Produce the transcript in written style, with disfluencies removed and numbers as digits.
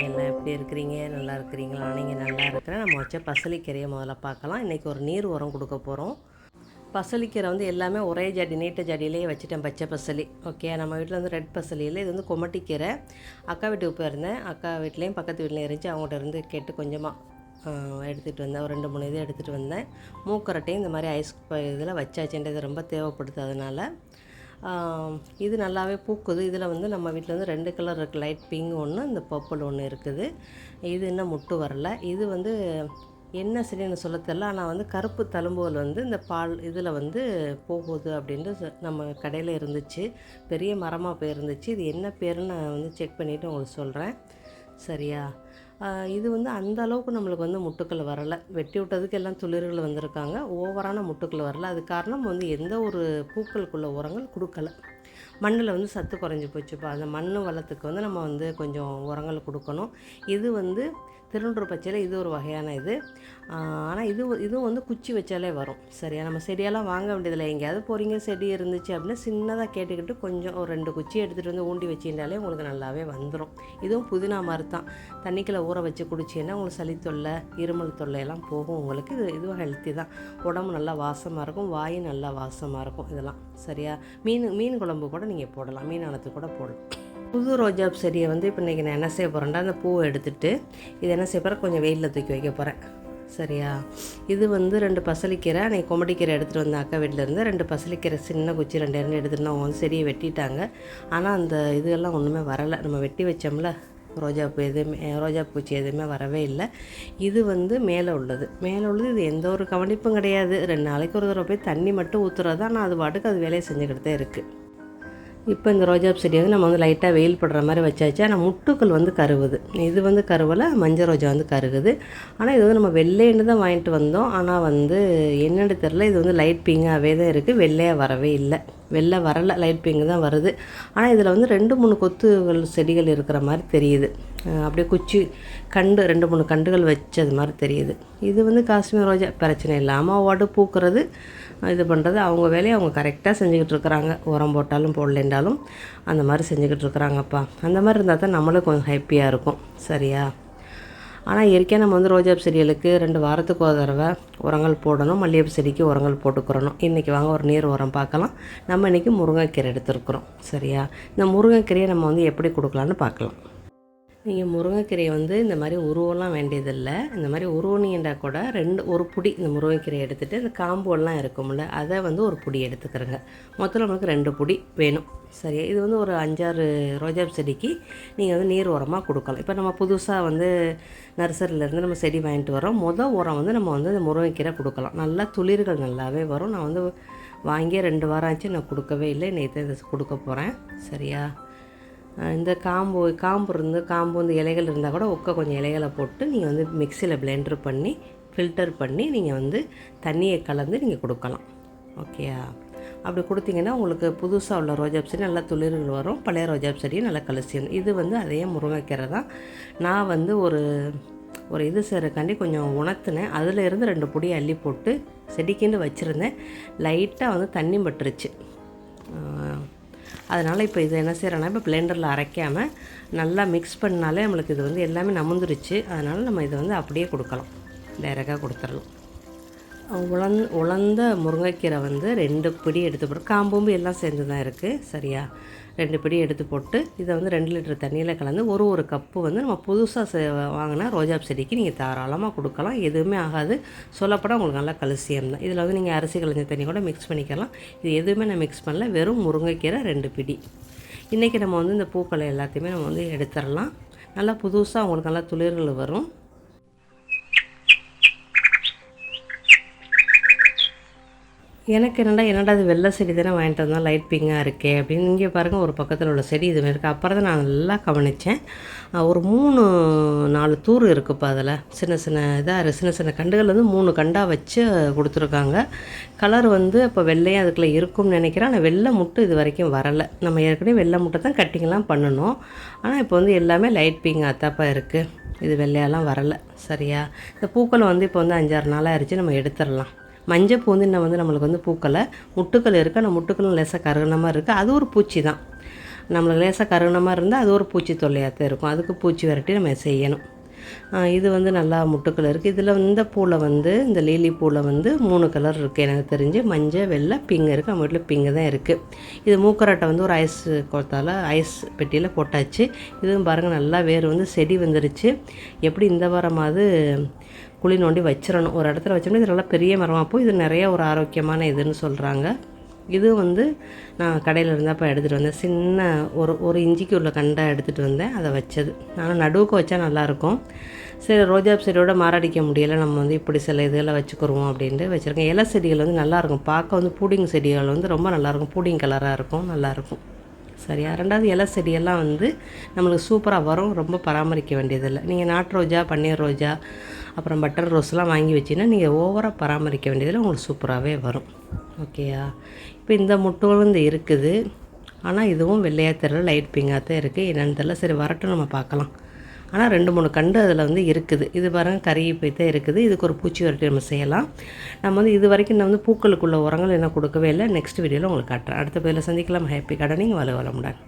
எல்லாம் எப்படி இருக்கிறீங்க? நல்லா இருக்கிறீங்களா? நீங்கள் நல்லா இருக்கிறேன். நம்ம வச்ச பசலிக்கீரையை முதல்ல பார்க்கலாம். இன்றைக்கி ஒரு நீர் உரம் கொடுக்க போகிறோம். பசலிக்கீரை வந்து எல்லாமே ஒரே ஜாடி நீட்ட ஜாடியிலேயே வச்சுட்டேன், பச்சை பசலி. ஓகே, நம்ம வீட்டில் வந்து ரெட் பசலி இல்லை, இது வந்து கொமட்டிக்கீரை. அக்கா வீட்டுக்கு போயிருந்தேன், அக்கா வீட்லேயும் பக்கத்து வீட்லேயும் இருந்துச்சு. அவங்கள்ட்ட இருந்து கேட்டு கொஞ்சமாக எடுத்துகிட்டு வந்தேன். ஒரு 2-3 இது எடுத்துகிட்டு வந்தேன். மூக்கரட்டையும் இந்த மாதிரி ஐஸ் இதில் வச்சாச்சுன்றது ரொம்ப தேவைப்படுது. அதனால் இது நல்லாவே பூக்குது. இதில் வந்து நம்ம வீட்டில் வந்து 2 கலர் இருக்குது, லைட் பிங்க் ஒன்று, இந்த பர்பிள் ஒன்று இருக்குது. இது இன்னும் முட்டு வரல. இது வந்து என்ன சரின்னு சொல்ல தெரியல, ஆனால் வந்து கருப்பு தழும்புகள் வந்து இந்த பால் இதில் வந்து போகுது அப்படின்ட்டு நம்ம கடையில் இருந்துச்சு. பெரிய மரமாக போயிருந்துச்சு. இது என்ன பேருன்னு நான் வந்து செக் பண்ணிவிட்டு உங்களுக்கு சொல்கிறேன், சரியா? இது வந்து அந்த அளவுக்கு நம்மளுக்கு வந்து முட்டுக்கள் வரலை. வெட்டி விட்டதுக்கு எல்லாம் துளிர்கள் வந்திருக்காங்க, ஓவரான முட்டுக்கள் வரல. அது காரணம் வந்து எந்த ஒரு பூக்களுக்குள்ள உரங்கள் கொடுக்கல. மண்ணில் வந்து சத்து குறைஞ்சி போச்சுப்பா. அந்த மண் வளத்துக்கு வந்து நம்ம வந்து கொஞ்சம் உரங்கள் கொடுக்கணும். இது வந்து திருநூறு பச்சையில் இது ஒரு வகையான இது. ஆனால் இதுவும் வந்து குச்சி வச்சாலே வரும், சரியா? நம்ம செடியெல்லாம் வாங்க வேண்டியதில்லை. எங்கேயாவது போகிறீங்க, செடி இருந்துச்சு அப்படின்னா சின்னதாக கேட்டுக்கிட்டு கொஞ்சம் ஒரு 2 குச்சி எடுத்துகிட்டு வந்து ஊண்டி வச்சிருந்தாலே உங்களுக்கு நல்லாவே வந்துடும். இதுவும் புதினா மாதிரி தான். தண்ணிக்குள்ளே ஊற வச்சு குடிச்சின்னா உங்களுக்கு சளி தொல்லை, இருமல் தொல்லையெல்லாம் போகும் உங்களுக்கு. இதுவும் ஹெல்த்தி தான். உடம்பு நல்லா வாசமாக இருக்கும், வாய் நல்லா வாசமாக இருக்கும். இதெல்லாம் சரியா? மீன் குழம்பு கூட நீங்கள் போடலாம், மீன் அனத்துக்கு கூட போடலாம். புது ரோஜா செடியை வந்து இப்போ இன்றைக்கி நான் என்ன செய்ய போகிறேன்டா, அந்த பூவை எடுத்துகிட்டு இது என்ன செய்ய போகிறேன், கொஞ்சம் வெயிலில் தூக்கி வைக்க போகிறேன், சரியா? இது வந்து 2 பசலிக்கீரை. அன்றைக்கி கொமட்டிக்கீரை எடுத்துகிட்டு வந்த அக்கா வீட்டில் இருந்து 2 பசலிக்கீரை சின்ன குச்சி 2 எடுத்துகிட்டு அவங்க வந்து செடியை வெட்டிட்டாங்க. ஆனால் அந்த இதெல்லாம் ஒன்றுமே வரலை. நம்ம வெட்டி வச்சோம்ல ரோஜா பூச்சி எதுவுமே வரவே இல்லை. இது வந்து மேலே உள்ளது. இது எந்த ஒரு கவனிப்பும் கிடையாது. 2 நாளைக்கு ஒரு தடவை போய் தண்ணி மட்டும் ஊற்றுறது. ஆனால் அது பாட்டுக்கு அது வேலையை செஞ்சுக்கிட்டு தான் இருக்குது. இப்போ இந்த ரோஜா செடி வந்து நம்ம வந்து லைட்டாக வெயில் படுற மாதிரி வச்சாச்சு. ஆனால் முட்டுக்கள் வந்து கருவுது. இது வந்து கருவில் மஞ்சள் ரோஜா வந்து கருகுது. ஆனால் இது வந்து நம்ம வெள்ளைன்னு தான் வாங்கிட்டு வந்தோம். ஆனால் வந்து என்னென்னு தெரில, இது வந்து லைட் பிங்காகவே தான் இருக்குது, வெள்ளையாக வரவே இல்லை. வெள்ளை வரலை, லைட் பிங்கு தான் வருது. ஆனால் இதில் வந்து 2-3 கொத்துகள் செடிகள் இருக்கிற மாதிரி தெரியுது. அப்படியே குச்சி 2-3 கண்டுகள் வச்சது மாதிரி தெரியுது. இது வந்து காஷ்மீர் ரோஜா பிரச்சனை இல்லாமல் வாட்டு பூக்கிறது, இது பண்ணுறது அவங்க வேலையை அவங்க கரெக்டாக செஞ்சுக்கிட்டு இருக்கிறாங்க. உரம் போட்டாலும் போடலேண்டாலும் அந்த மாதிரி செஞ்சுக்கிட்டு இருக்கிறாங்கப்பா. அந்த மாதிரி இருந்தால் தான் நம்மளும் கொஞ்சம் ஹாப்பியாக இருக்கும், சரியா? ஆனால் இயற்கையாக நம்ம வந்து ரோஜா செடிகளுக்கு 2 வாரத்துக்கு ஒரு தடவை உரங்கள் போடணும். மல்லிகைப்பூ செடிக்கு உரங்கள் போட்டுக்கிறணும். இன்றைக்கி வாங்க ஒரு நீர் உரம் பார்க்கலாம். நம்ம இன்றைக்கி முருங்கைக்கீரை எடுத்துருக்குறோம், சரியா? இந்த முருங்கைக்கீரையை நம்ம வந்து எப்படி கொடுக்கலான்னு பார்க்கலாம். நீங்கள் முருங்கைக்கீரையை வந்து இந்த மாதிரி உருவெல்லாம் வேண்டியதில்லை. இந்த மாதிரி உருவனின்றா கூட ஒரு புடி இந்த முருங்கைக்கீரையை எடுத்துகிட்டு இந்த காம்புலாம் இருக்கும்ல, அதை வந்து ஒரு புடி எடுத்துக்கிறேங்க. மொத்தம் நமக்கு 2 புடி வேணும், சரியா? இது வந்து ஒரு 5-6 ரோஜா செடிக்கு நீங்கள் வந்து நீர் உரமாக கொடுக்கலாம். இப்போ நம்ம புதுசாக வந்து நர்சரியிலேருந்து நம்ம செடி வாங்கிட்டு வரோம். உரம் வந்து நம்ம வந்து இந்த முருங்கைக்கீரை கொடுக்கலாம். நல்லா துளிர்கள் நல்லாவே வரும். நான் வந்து வாங்கியே 2 வாரம் ஆச்சு, நான் கொடுக்கவே இல்லை. நேற்று இதை கொடுக்க போகிறேன், சரியா? இந்த காம்பு வந்து இலைகள் இருந்தால் கூட கொஞ்சம் இலைகளை போட்டு நீங்கள் வந்து மிக்சியில் பிளெண்டர் பண்ணி ஃபில்டர் பண்ணி நீங்கள் வந்து தண்ணியை கலந்து நீங்கள் கொடுக்கலாம், ஓகேயா? அப்படி கொடுத்தீங்கன்னா உங்களுக்கு புதுசாக உள்ள ரோஜா செடி நல்லா துளிர்கள் வரும். பழைய ரோஜா செடியும் நல்லா கலசியும். இது வந்து அதே முருங்கைக்கீரை தான். நான் வந்து ஒரு இது செய்கிறக்காண்டி கொஞ்சம் உணர்த்தினேன். அதில் இருந்து 2 பொடி அள்ளி போட்டு செடிக்கின்னு வச்சுருந்தேன். லைட்டாக வந்து தண்ணி பட்டுருச்சு. அதனால் இப்போ இது என்ன செய்கிறேன்னா, இப்போ பிளெண்டரில் அரைக்காமல் நல்லா மிக்ஸ் பண்ணாலே நம்மளுக்கு இது வந்து எல்லாமே நமுந்துருச்சு. அதனால் நம்ம இதை வந்து அப்படியே கொடுக்கலாம், டைரெக்டாக கொடுத்துடலாம். உலர்ந்த முருங்கைக்கீரை வந்து 2 பிடி எடுத்து போட்டு, காம்பும்பு எல்லாம் சேர்ந்து தான் இருக்குது, சரியா? 2 பிடி எடுத்து போட்டு இதை வந்து 2 லிட்டர் தண்ணியில் கலந்து ஒரு கப்பு வந்து நம்ம புதுசாக வாங்கினா ரோஜா செடிக்கு நீங்கள் தாராளமாக கொடுக்கலாம். எதுவுமே ஆகாது. சொல்லப்போனால் உங்களுக்கு நல்லா கல்சியம் தான். இதில் வந்து நீங்கள் அரிசி கலந்த தண்ணி கூட மிக்ஸ் பண்ணிக்கலாம். இது எதுவுமே நான் மிக்ஸ் பண்ணல, வெறும் முருங்கைக்கீரை 2 பிடி. இன்றைக்கி நம்ம வந்து இந்த பூக்களை எல்லாத்தையுமே நம்ம வந்து எடுத்துடலாம். நல்லா புதுசாக உங்களுக்கு நல்லா துளிர்கள் வரும். எனக்கு என்னடா இது வெள்ளை செடி தானே வாங்கிட்டு வந்தால் லைட் பிங்காக இருக்கே அப்படின்னு. இங்கே பாருங்கள், ஒரு பக்கத்தில் உள்ள செடி இதுமாதிரி இருக்குது. அப்புறம் தான் நான் நல்லா கவனித்தேன். ஒரு 3-4 தூர் இருக்குப்பா. அதில் சின்ன கண்டுகள் வந்து 3 கண்டாக வச்சு கொடுத்துருக்காங்க. கலர் வந்து இப்போ வெள்ளையும் அதுக்குள்ளே இருக்கும்னு நினைக்கிறேன். ஆனால் வெள்ளை முட்டை இது வரைக்கும் வரலை. நம்ம ஏற்கனவே வெள்ளை முட்டை தான் கட்டிங்லாம் பண்ணணும். ஆனால் இப்போ வந்து எல்லாமே லைட் பிங்க் அத்தாப்பா இருக்குது. இது வெள்ளையெல்லாம் வரலை, சரியா? இந்த பூக்கள் வந்து இப்போ வந்து 5-6 நாளாக ஆயிடுச்சு. நம்ம எடுத்துடலாம். மஞ்சள் பூந்து இன்னும் வந்து நம்மளுக்கு வந்து பூக்களை முட்டுக்கள் இருக்குது. ஆனால் முட்டுக்களும் லேசாக கருகின மாதிரி இருக்குது. அது ஒரு பூச்சி தான். நம்மளுக்கு லேசாக கருகின மாதிரி இருந்தால் அது ஒரு பூச்சி தொல்லையாக தான் இருக்கும். அதுக்கு பூச்சி விரட்டி நம்ம செய்யணும். இது வந்து நல்லா முட்டுக்கள் இருக்குது. இதில் இந்த பூவில் வந்து இந்த லீலி பூவில் வந்து 3 கலர் இருக்குது எனக்கு தெரிஞ்சு. மஞ்சள், வெள்ளை, பிங்க் இருக்குது. நம்ம வீட்டில் பிங்கு தான் இருக்குது. இது மூக்கராட்டை வந்து ஒரு ஐஸ் கோத்தால் ஐஸ் பெட்டியில் போட்டாச்சு. இதுவும் பாருங்கள் நல்லா வேர் வந்து செடி வந்துருச்சு. எப்படி இந்த வாரமாவது குழி நோண்டி வச்சிடணும். ஒரு இடத்துல வச்சோம்னா இது நல்லா பெரிய மரமாக போய் இது நிறைய ஒரு ஆரோக்கியமான இதுன்னு சொல்கிறாங்க. இது வந்து நான் கடையில் இருந்தப்போ எடுத்துகிட்டு வந்தேன். சின்ன ஒரு இஞ்சிக்கு உள்ள கண்டை எடுத்துகிட்டு வந்தேன். அதை வச்சது ஆனால் நடுவுக்கு வச்சா நல்லாயிருக்கும். சரி, ரோஜா செடியோட மாரடிக்க முடியலை, நம்ம வந்து இப்படி சில இதெல்லாம் வச்சுக்குருவோம் அப்படின்ட்டு வச்சுருக்கேன். இலை செடிகள் வந்து நல்லாயிருக்கும் பார்க்க. வந்து பூடிங் செடிகள் வந்து ரொம்ப நல்லாயிருக்கும். பூடிங் கலராக இருக்கும், நல்லாயிருக்கும். சரியா. 2வது இலை செடியெல்லாம் வந்து நம்மளுக்கு சூப்பராக வரும். ரொம்ப பராமரிக்க வேண்டியதில்லை. நீங்கள் நாட்டு ரோஜா, பன்னீர் ரோஜா, அப்புறம் பட்டர் ரோஸ்லாம் வாங்கி வச்சிங்கன்னா நீங்கள் ஓவராக பராமரிக்க வேண்டியதில்லை, உங்களுக்கு சூப்பராகவே வரும். ஓகேயா. இப்போ இந்த முட்டும் இந்த இருக்குது. ஆனால் இதுவும் வெள்ளையாக தெரியல, லைட் பிங்காக தான் இருக்குது. என்னென்னு தெரியல. சரி, வரட்டும், நம்ம பார்க்கலாம். ஆனால் 2-3 கண்டு அதில் வந்து இருக்குது. இது பாருங்கள் கருகி போய் தான் இருக்குது. இதுக்கு ஒரு பூச்சி வரட்டி நம்ம செய்யலாம். நம்ம வந்து இது வரைக்கும் நான் வந்து பூக்களுக்குள்ள உரங்கள் என்ன கொடுக்கவே இல்லை. நெக்ஸ்ட் வீடியோவில் உங்களுக்கு காட்டுறேன். அடுத்த பதிவில் சந்திக்கலாம். Happy gardening. வளமுடன்.